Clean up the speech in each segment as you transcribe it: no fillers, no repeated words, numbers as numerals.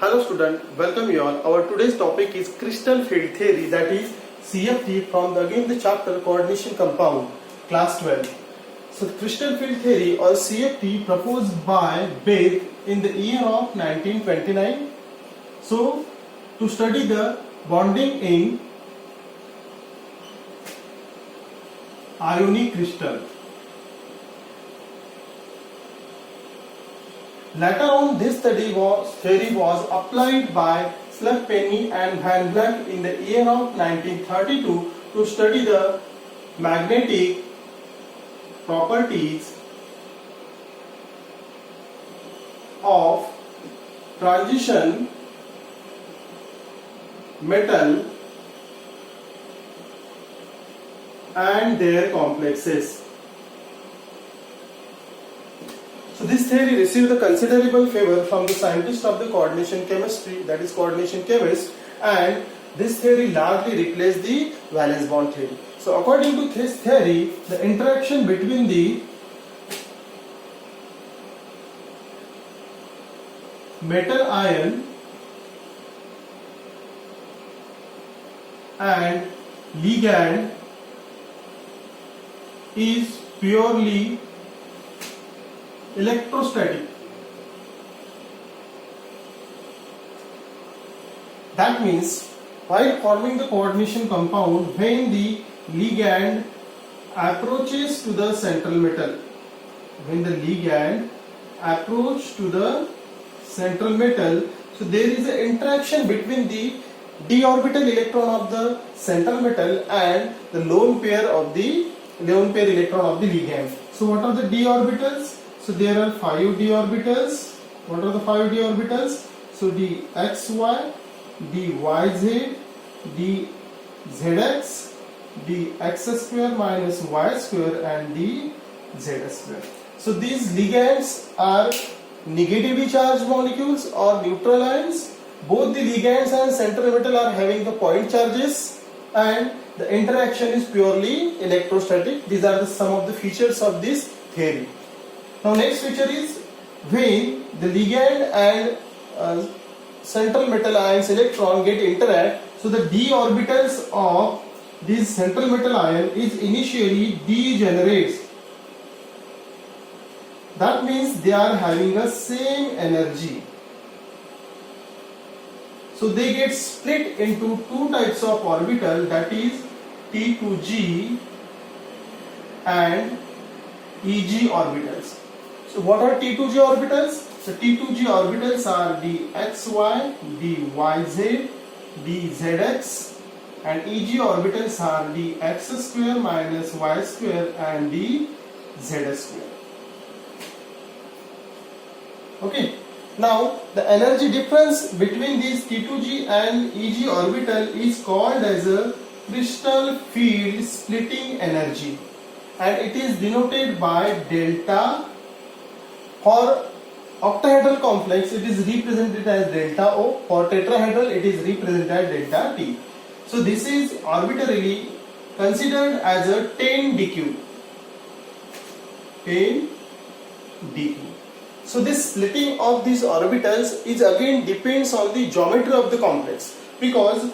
Hello student, welcome you all. Our today's topic is crystal field theory, that is CFT, from again the chapter coordination compound, class 12. So crystal field theory or CFT proposed by Bethe in the year of 1929. So to study the bonding in ionic crystal. Later on, this theory was applied by Slug Penny and Van Vleck in the year of 1932 to study the magnetic properties of transition metal and their complexes. So this theory received a considerable favor from the scientists of the coordination chemistry, that is coordination chemist, and this theory largely replaced the valence bond theory. So according to this theory, the interaction between the metal ion and ligand is purely electrostatic. That means while forming the coordination compound, when the ligand approaches to the central metal, so there is an interaction between the d orbital electron of the central metal and the lone pair electron of the ligand. So what are the d orbitals? So there are 5 d orbitals. What are the 5 d orbitals? So dxy, dyz, dzx, dx square minus y square and dz square. So these ligands are negatively charged molecules or neutral ions. Both the ligands and central metal are having the point charges and the interaction is purely electrostatic. These are some of the features of this theory. Now next feature is when the ligand and central metal ions electron get interact, so the d orbitals of this central metal ion is initially degenerates. That means they are having the same energy. So they get split into two types of orbital, that is T2G and EG orbitals. So what are T2G orbitals? So T2G orbitals are dxy, dyz, dzx, and EG orbitals are dx square minus y square and dz square. Okay. Now the energy difference between these T2G and EG orbital is called as a crystal field splitting energy, and it is denoted by delta. For octahedral complex it is represented as delta O, for tetrahedral it is represented as delta T. So this is arbitrarily considered as a 10 dq. So this splitting of these orbitals is again depends on the geometry of the complex, because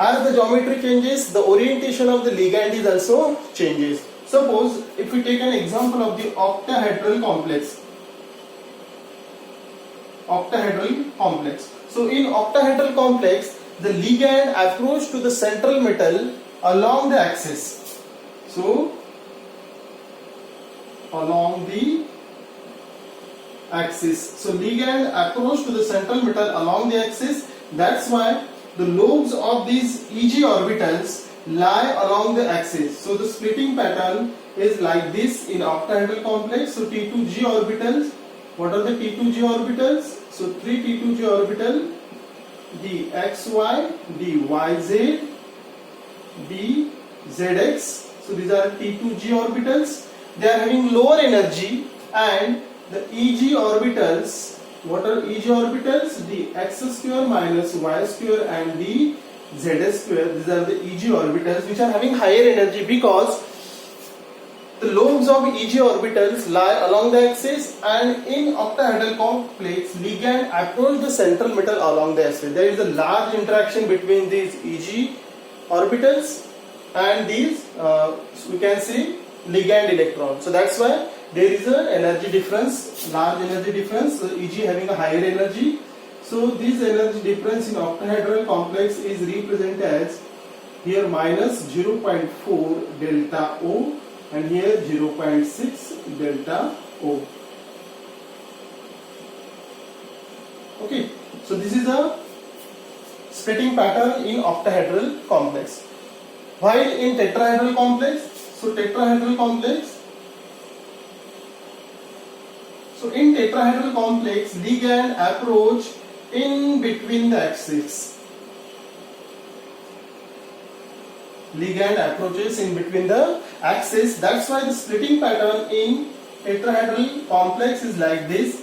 as the geometry changes, the orientation of the ligand is also changes. Suppose if we take an example of the octahedral complex. So in octahedral complex, the ligand approach to the central metal along the axis. So along the axis. So ligand approach to the central metal along the axis. That's why the lobes of these EG orbitals lie along the axis. So the splitting pattern is like this in octahedral complex. So T2G orbitals. What are the T2G orbitals? So 3 T2G orbital, dxy, dyz, dzx. So these are T2G orbitals. They are having lower energy, and the EG orbitals. What are EG orbitals? dx square minus y square and dz square. These are the EG orbitals which are having higher energy, because the lobes of EG orbitals lie along the axis, and in octahedral complex, ligand approach the central metal along the axis. There is a large interaction between these EG orbitals and these we can see ligand electrons. So that's why there is an energy difference, large energy difference. So EG having a higher energy. So this energy difference in octahedral complex is represented as here minus 0.4 delta O and here 0.6 delta O. Okay, so this is a splitting pattern in octahedral complex. While in tetrahedral complex, so in tetrahedral complex, ligand approach in between the axis. Ligand approaches in between the axis. That's why the splitting pattern in tetrahedral complex is like this.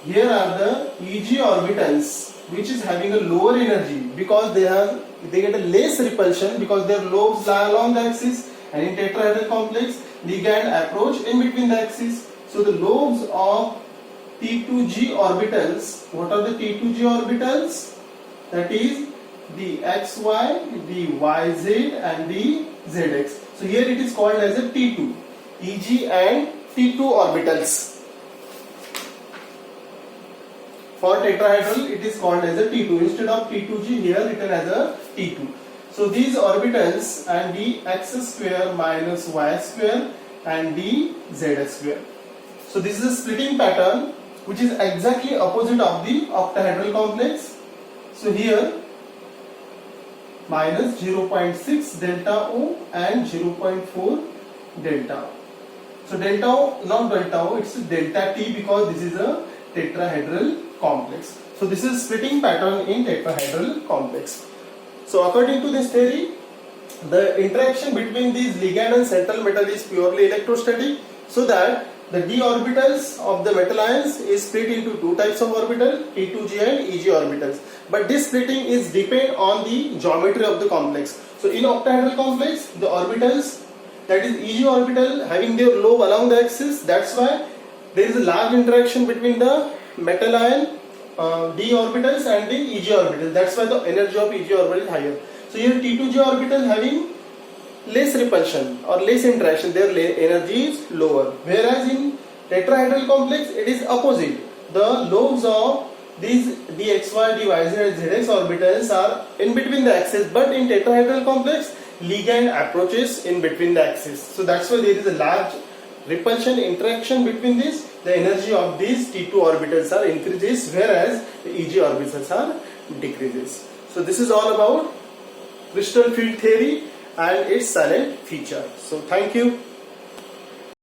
Here are the EG orbitals, which is having a lower energy because they get a less repulsion because their lobes lie along the axis, and in tetrahedral complex, ligand approach in between the axis. So the lobes of T2G orbitals, what are the T2G orbitals? That is the XY, the YZ and the ZX. So here it is called as a T2, EG and T2 orbitals. For tetrahedral it is called as a T2. Instead of T2G here written as a T2. So these orbitals and the x square minus y square and the z square. So this is a splitting pattern which is exactly opposite of the octahedral complex. So here minus 0.6 delta O and 0.4 delta O. So delta O, not delta O, it's delta T because this is a tetrahedral complex. So this is splitting pattern in tetrahedral complex. So according to this theory, the interaction between these ligand and central metal is purely electrostatic, so that the d orbitals of the metal ions is split into two types of orbital, T2G and EG orbitals. But this splitting is depend on the geometry of the complex. So in octahedral complex, the orbitals, that is EG orbital having their lobe along the axis, that's why there is a large interaction between the metal ion d orbitals and the EG orbitals. That's why the energy of EG orbital is higher. So here T2G orbital having less repulsion or less interaction, their energy is lower. Whereas in tetrahedral complex it is opposite. The lobes of these dxy, dyz and zx orbitals are in between the axis, but in tetrahedral complex ligand approaches in between the axis. So that's why there is a large repulsion interaction between these. The energy of these T2 orbitals are increases, whereas the EG orbitals are decreases. So this is all about crystal field theory and its silent feature. So thank you.